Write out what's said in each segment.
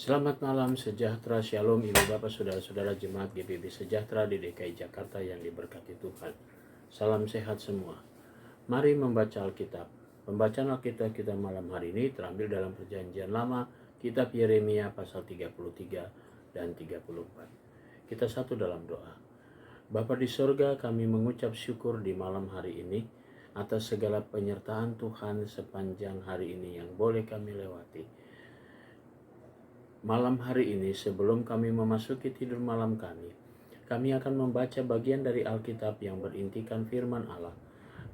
Selamat malam, sejahtera, shalom, ibu bapak, saudara-saudara jemaat GBB Sejahtera di DKI Jakarta yang diberkati Tuhan. Salam sehat semua. Mari membaca Alkitab. Pembacaan Alkitab kita malam hari ini terambil dalam Perjanjian Lama, Kitab Yeremia pasal 33 dan 34. Kita satu dalam doa. Bapa di sorga, kami mengucap syukur di malam hari ini atas segala penyertaan Tuhan sepanjang hari ini yang boleh kami lewati. Malam hari ini sebelum kami memasuki tidur malam kami akan membaca bagian dari Alkitab yang berintikan firman Allah.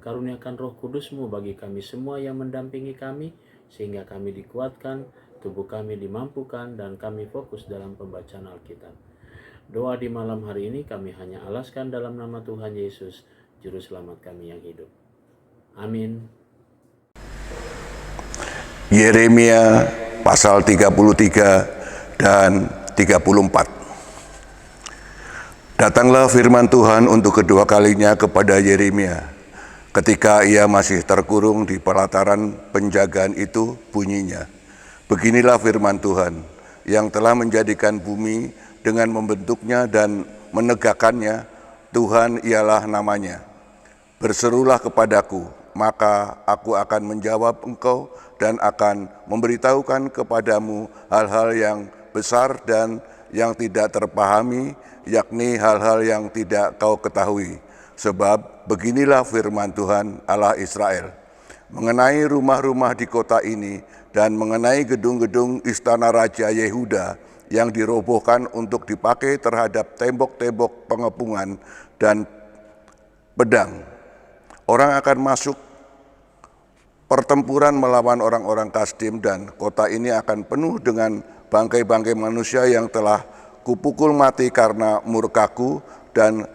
Karuniakan Roh Kudus-Mu bagi kami semua yang mendampingi kami, sehingga kami dikuatkan, tubuh kami dimampukan, dan kami fokus dalam pembacaan Alkitab. Doa di malam hari ini kami hanya alaskan dalam nama Tuhan Yesus, Juru Selamat kami yang hidup. Amin. Yeremia pasal 33 dan 34. Datanglah firman Tuhan untuk kedua kalinya kepada Yeremia. Ketika ia masih terkurung di pelataran penjagaan itu, bunyinya, beginilah firman Tuhan yang telah menjadikan bumi dengan membentuknya dan menegakkannya. Tuhan ialah namanya. Berserulah kepadaku, maka aku akan menjawab engkau dan akan memberitahukan kepadamu hal-hal yang besar dan yang tidak terpahami, yakni hal-hal yang tidak kau ketahui. Sebab beginilah firman Tuhan Allah Israel, mengenai rumah-rumah di kota ini dan mengenai gedung-gedung istana Raja Yehuda yang dirobohkan untuk dipakai terhadap tembok-tembok pengepungan dan pedang. Orang akan masuk pertempuran melawan orang-orang Kasdim, dan kota ini akan penuh dengan bangkai-bangkai manusia yang telah kupukul mati karena murkaku dan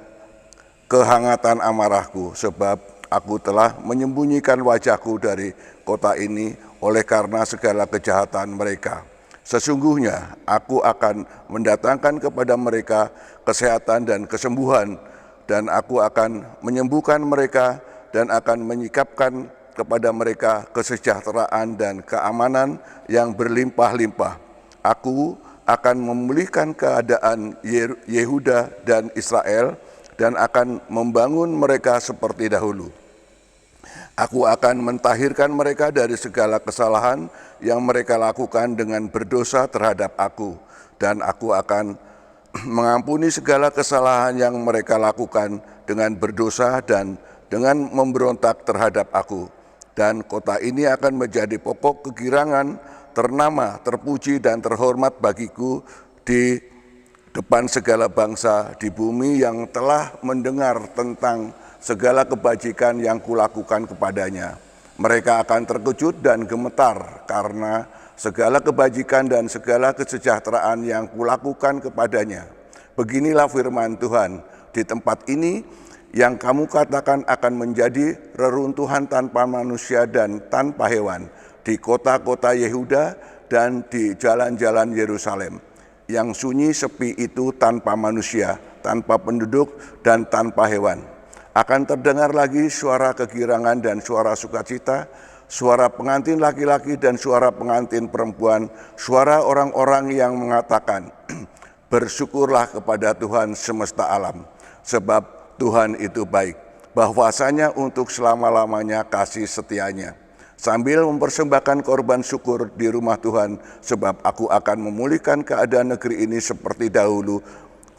kehangatan amarahku, sebab aku telah menyembunyikan wajahku dari kota ini oleh karena segala kejahatan mereka. Sesungguhnya aku akan mendatangkan kepada mereka kesehatan dan kesembuhan, dan aku akan menyembuhkan mereka dan akan menyikapkan kepada mereka kesejahteraan dan keamanan yang berlimpah-limpah. Aku akan memulihkan keadaan Yehuda dan Israel dan akan membangun mereka seperti dahulu. Aku akan mentahirkan mereka dari segala kesalahan yang mereka lakukan dengan berdosa terhadap aku, dan aku akan mengampuni segala kesalahan yang mereka lakukan dengan berdosa dan dengan memberontak terhadap aku. Dan kota ini akan menjadi pokok kegirangan, ternama, terpuji, dan terhormat bagiku di depan segala bangsa di bumi yang telah mendengar tentang segala kebajikan yang kulakukan kepadanya. Mereka akan terkejut dan gemetar karena segala kebajikan dan segala kesejahteraan yang kulakukan kepadanya. Beginilah firman Tuhan, di tempat ini yang kamu katakan akan menjadi reruntuhan tanpa manusia dan tanpa hewan, di kota-kota Yehuda dan di jalan-jalan Yerusalem, yang sunyi sepi itu tanpa manusia, tanpa penduduk, dan tanpa hewan. Akan terdengar lagi suara kegirangan dan suara sukacita, suara pengantin laki-laki dan suara pengantin perempuan, suara orang-orang yang mengatakan, bersyukurlah kepada Tuhan semesta alam, sebab Tuhan itu baik, bahwasanya untuk selama-lamanya kasih setianya. Sambil mempersembahkan korban syukur di rumah Tuhan, sebab aku akan memulihkan keadaan negeri ini seperti dahulu,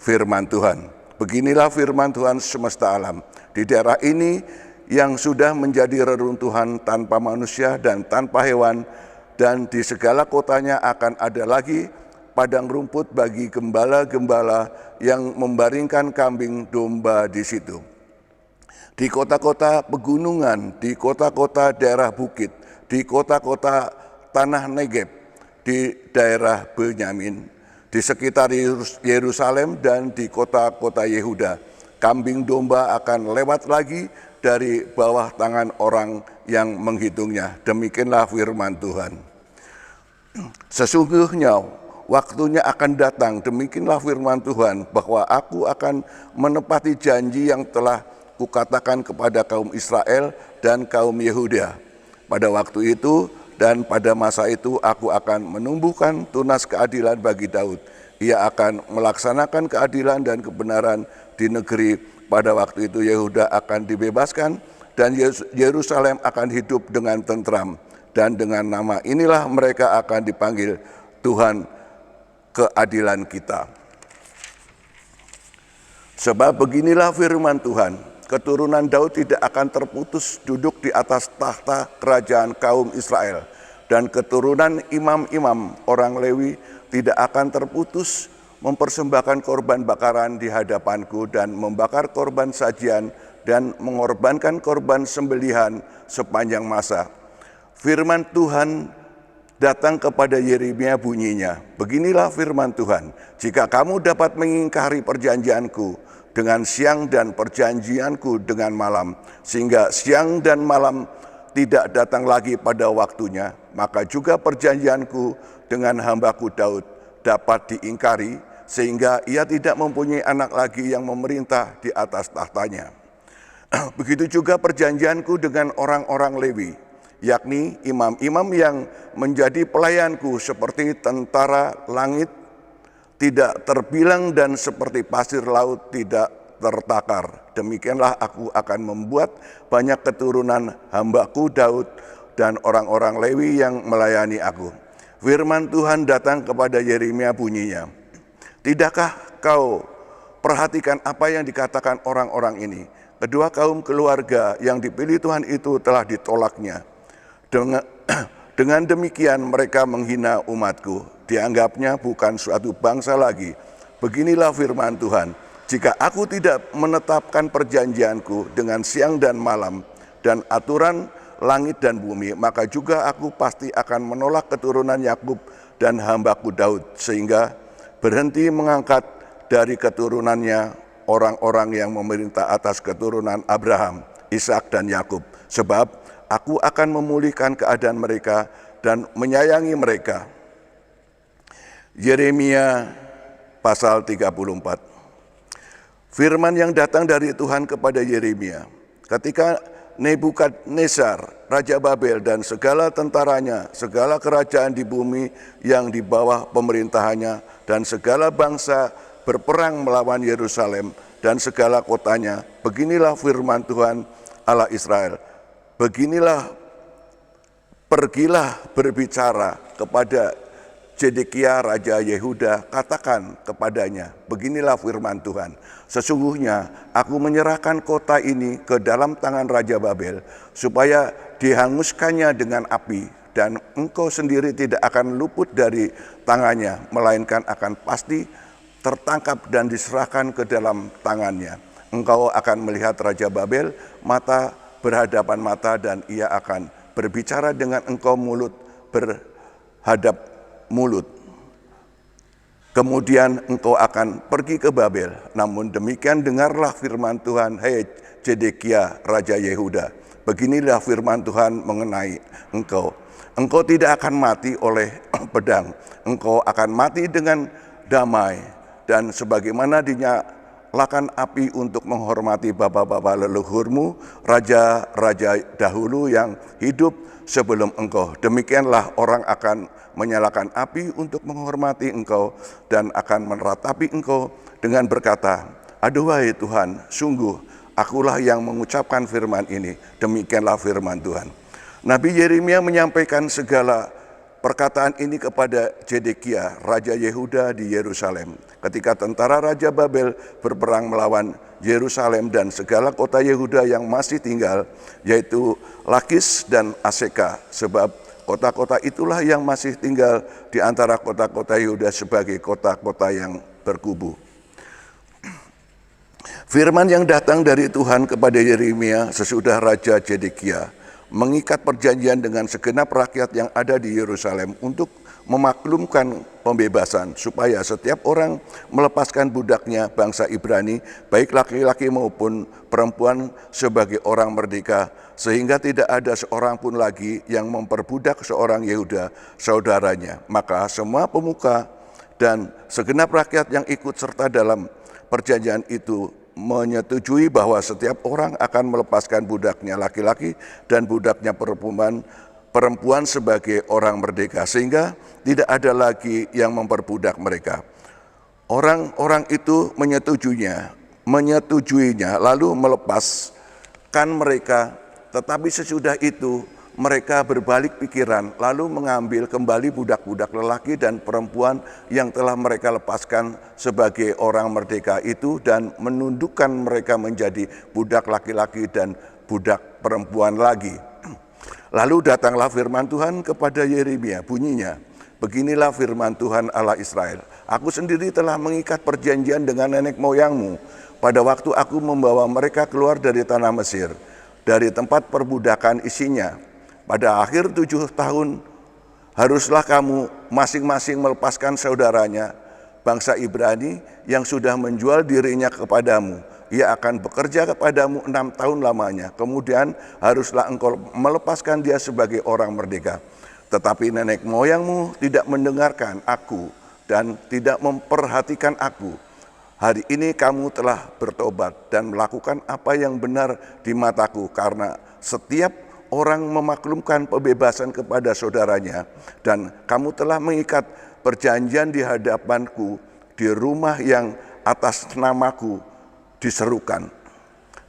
firman Tuhan. Beginilah firman Tuhan semesta alam. Di daerah ini yang sudah menjadi reruntuhan tanpa manusia dan tanpa hewan, dan di segala kotanya akan ada lagi padang rumput bagi gembala-gembala yang membaringkan kambing domba di situ. Di kota-kota pegunungan, di kota-kota daerah bukit, di kota-kota tanah Negeb, di daerah Benyamin, di sekitar Yerusalem dan di kota-kota Yehuda, kambing domba akan lewat lagi dari bawah tangan orang yang menghitungnya. Demikianlah firman Tuhan. Sesungguhnya waktunya akan datang, demikianlah firman Tuhan, bahwa aku akan menepati janji yang telah kukatakan kepada kaum Israel dan kaum Yehuda. Pada waktu itu Dan pada masa itu aku akan menumbuhkan tunas keadilan bagi Daud. Ia akan melaksanakan keadilan dan kebenaran di negeri. Pada waktu itu Yehuda akan dibebaskan dan Yerusalem akan hidup dengan tentram. Dan dengan nama inilah mereka akan dipanggil Tuhan keadilan kita. Sebab beginilah firman Tuhan, keturunan Daud tidak akan terputus duduk di atas tahta kerajaan kaum Israel, dan keturunan imam-imam orang Lewi tidak akan terputus mempersembahkan korban bakaran di hadapanku dan membakar korban sajian dan mengorbankan korban sembelihan sepanjang masa. Firman Tuhan datang kepada Yeremia bunyinya, beginilah firman Tuhan, jika kamu dapat mengingkari perjanjianku dengan siang dan perjanjianku dengan malam, sehingga siang dan malam tidak datang lagi pada waktunya, maka juga perjanjianku dengan hambaku Daud dapat diingkari, sehingga ia tidak mempunyai anak lagi yang memerintah di atas tahtanya. Begitu juga perjanjianku dengan orang-orang Lewi, yakni imam-imam yang menjadi pelayanku seperti tentara langit tidak terbilang dan seperti pasir laut tidak tertakar. Demikianlah aku akan membuat banyak keturunan hambaku Daud dan orang-orang Lewi yang melayani aku. Firman Tuhan datang kepada Yeremia bunyinya, tidakkah kau perhatikan apa yang dikatakan orang-orang ini? Kedua kaum keluarga yang dipilih Tuhan itu telah ditolaknya. Dengan demikian mereka menghina umatku, dianggapnya bukan suatu bangsa lagi. Beginilah firman Tuhan, jika aku tidak menetapkan perjanjianku dengan siang dan malam dan aturan langit dan bumi, maka juga aku pasti akan menolak keturunan Yakub dan hambaku Daud, sehingga berhenti mengangkat dari keturunannya orang-orang yang memerintah atas keturunan Abraham, Ishak dan Yakub. Sebab aku akan memulihkan keadaan mereka dan menyayangi mereka. Yeremia pasal 34. Firman yang datang dari Tuhan kepada Yeremia, ketika Nebukadnezar, Raja Babel dan segala tentaranya, segala kerajaan di bumi yang di bawah pemerintahannya, dan segala bangsa berperang melawan Yerusalem dan segala kotanya, beginilah firman Tuhan Allah Israel. Pergilah berbicara kepada Zedekia Raja Yehuda, katakan kepadanya, beginilah firman Tuhan, sesungguhnya aku menyerahkan kota ini ke dalam tangan Raja Babel, supaya dihanguskannya dengan api, dan engkau sendiri tidak akan luput dari tangannya, melainkan akan pasti tertangkap dan diserahkan ke dalam tangannya. Engkau akan melihat Raja Babel mata berhadapan mata, dan ia akan berbicara dengan engkau mulut berhadap mulut. Kemudian engkau akan pergi ke Babel. Namun demikian dengarlah firman Tuhan, hai Zedekia Raja Yehuda. Beginilah firman Tuhan mengenai engkau. Engkau tidak akan mati oleh pedang. Engkau akan mati dengan damai. Dan sebagaimana dinyalakan api untuk menghormati bapa-bapa leluhurmu, raja-raja dahulu yang hidup sebelum engkau. Demikianlah orang akan menyalakan api untuk menghormati engkau dan akan meratapi engkau dengan berkata, aduhai Tuhan, sungguh akulah yang mengucapkan firman ini. Demikianlah firman Tuhan. Nabi Yeremia menyampaikan segala perkataan ini kepada Zedekia, Raja Yehuda di Yerusalem. Ketika tentara Raja Babel berperang melawan Yerusalem dan segala kota Yehuda yang masih tinggal, yaitu Lakis dan Aseka, sebab kota-kota itulah yang masih tinggal di antara kota-kota Yehuda sebagai kota-kota yang berkubu. Firman yang datang dari Tuhan kepada Yeremia sesudah Raja Zedekia mengikat perjanjian dengan segenap rakyat yang ada di Yerusalem untuk memaklumkan pembebasan, supaya setiap orang melepaskan budaknya bangsa Ibrani, baik laki-laki maupun perempuan, sebagai orang merdeka, sehingga tidak ada seorang pun lagi yang memperbudak seorang Yehuda saudaranya. Maka semua pemuka dan segenap rakyat yang ikut serta dalam perjanjian itu menyetujui bahwa setiap orang akan melepaskan budaknya laki-laki dan budaknya perempuan perempuan sebagai orang merdeka, sehingga tidak ada lagi yang memperbudak mereka. Orang-orang itu menyetujuinya, lalu melepaskan mereka. Tetapi sesudah itu mereka berbalik pikiran, lalu mengambil kembali budak-budak lelaki dan perempuan yang telah mereka lepaskan sebagai orang merdeka itu, dan menundukkan mereka menjadi budak laki-laki dan budak perempuan lagi. Lalu datanglah firman Tuhan kepada Yeremia, bunyinya, beginilah firman Tuhan Allah Israel, aku sendiri telah mengikat perjanjian dengan nenek moyangmu pada waktu aku membawa mereka keluar dari tanah Mesir, dari tempat perbudakan isinya. Pada akhir 7 tahun haruslah kamu masing-masing melepaskan saudaranya, bangsa Ibrani yang sudah menjual dirinya kepadamu. Ia akan bekerja kepadamu 6 tahun lamanya. Kemudian haruslah engkau melepaskan dia sebagai orang merdeka. Tetapi nenek moyangmu tidak mendengarkan aku dan tidak memperhatikan aku. Hari ini kamu telah bertobat dan melakukan apa yang benar di mataku, karena setiap orang memaklumkan pembebasan kepada saudaranya, dan kamu telah mengikat perjanjian di hadapanku di rumah yang atas namaku diserukan.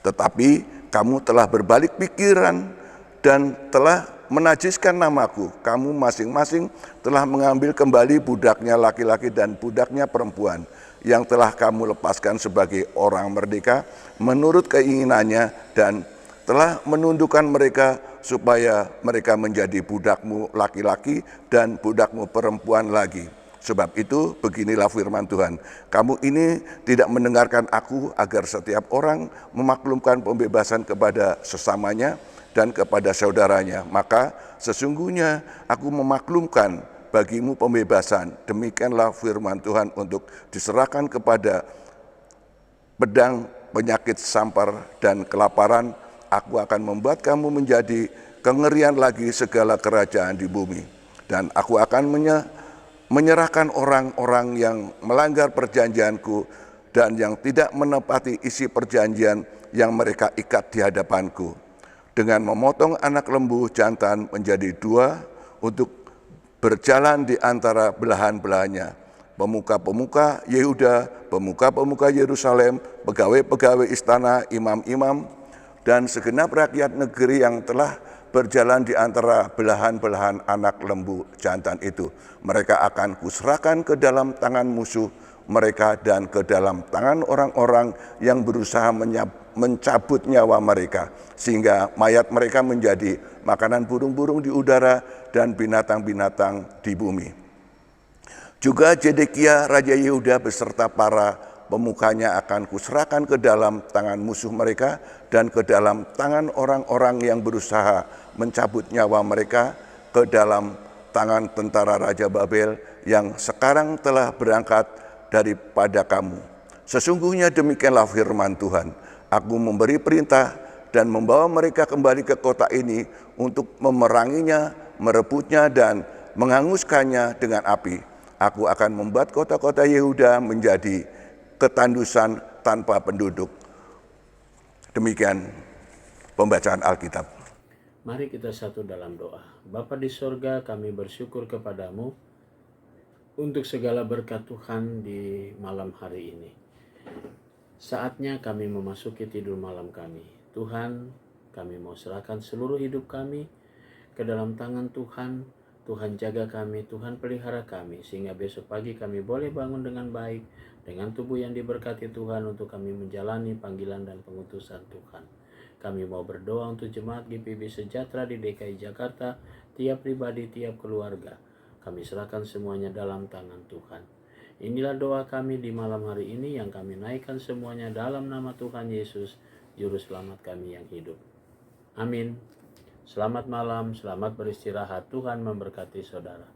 Tetapi kamu telah berbalik pikiran dan telah menajiskan namaku. Kamu masing-masing telah mengambil kembali budaknya laki-laki dan budaknya perempuan yang telah kamu lepaskan sebagai orang merdeka menurut keinginannya, dan telah menundukkan mereka supaya mereka menjadi budakmu laki-laki dan budakmu perempuan lagi. Sebab itu beginilah firman Tuhan, kamu ini tidak mendengarkan aku agar setiap orang memaklumkan pembebasan kepada sesamanya dan kepada saudaranya. Maka sesungguhnya aku memaklumkan bagimu pembebasan. Demikianlah firman Tuhan untuk diserahkan kepada pedang, penyakit, sampar, dan kelaparan. Aku akan membuat kamu menjadi kengerian lagi segala kerajaan di bumi. Dan aku akan menyerahkan orang-orang yang melanggar perjanjianku dan yang tidak menepati isi perjanjian yang mereka ikat di hadapanku, dengan memotong anak lembu jantan menjadi 2 untuk berjalan di antara belahan-belahannya. Pemuka-pemuka Yehuda, pemuka-pemuka Yerusalem, pegawai-pegawai istana, imam-imam, dan segenap rakyat negeri yang telah berjalan di antara belahan-belahan anak lembu jantan itu. Mereka akan kuserahkan ke dalam tangan musuh mereka dan ke dalam tangan orang-orang yang berusaha mencabut nyawa mereka, sehingga mayat mereka menjadi makanan burung-burung di udara dan binatang-binatang di bumi. Juga Zedekia Raja Yehuda beserta para pemukanya akan kuserahkan ke dalam tangan musuh mereka dan ke dalam tangan orang-orang yang berusaha mencabut nyawa mereka, ke dalam tangan tentara Raja Babel yang sekarang telah berangkat daripada kamu. Sesungguhnya demikianlah firman Tuhan, aku memberi perintah dan membawa mereka kembali ke kota ini untuk memeranginya, merebutnya, dan menghanguskannya dengan api. Aku akan membuat kota-kota Yehuda menjadi ketandusan tanpa penduduk. Demikian pembacaan Alkitab. Mari kita satu dalam doa. Bapa di sorga, kami bersyukur kepadamu untuk segala berkat Tuhan di malam hari ini. Saatnya kami memasuki tidur malam kami. Tuhan, kami mau serahkan seluruh hidup kami ke dalam tangan Tuhan. Tuhan jaga kami, Tuhan pelihara kami, sehingga besok pagi kami boleh bangun dengan baik, dengan tubuh yang diberkati Tuhan, untuk kami menjalani panggilan dan pengutusan Tuhan. Kami mau berdoa untuk jemaat GPIB Sejahtera di DKI Jakarta, tiap pribadi, tiap keluarga. Kami serahkan semuanya dalam tangan Tuhan. Inilah doa kami di malam hari ini yang kami naikkan semuanya dalam nama Tuhan Yesus, Juru Selamat kami yang hidup. Amin. Selamat malam, selamat beristirahat. Tuhan memberkati saudara.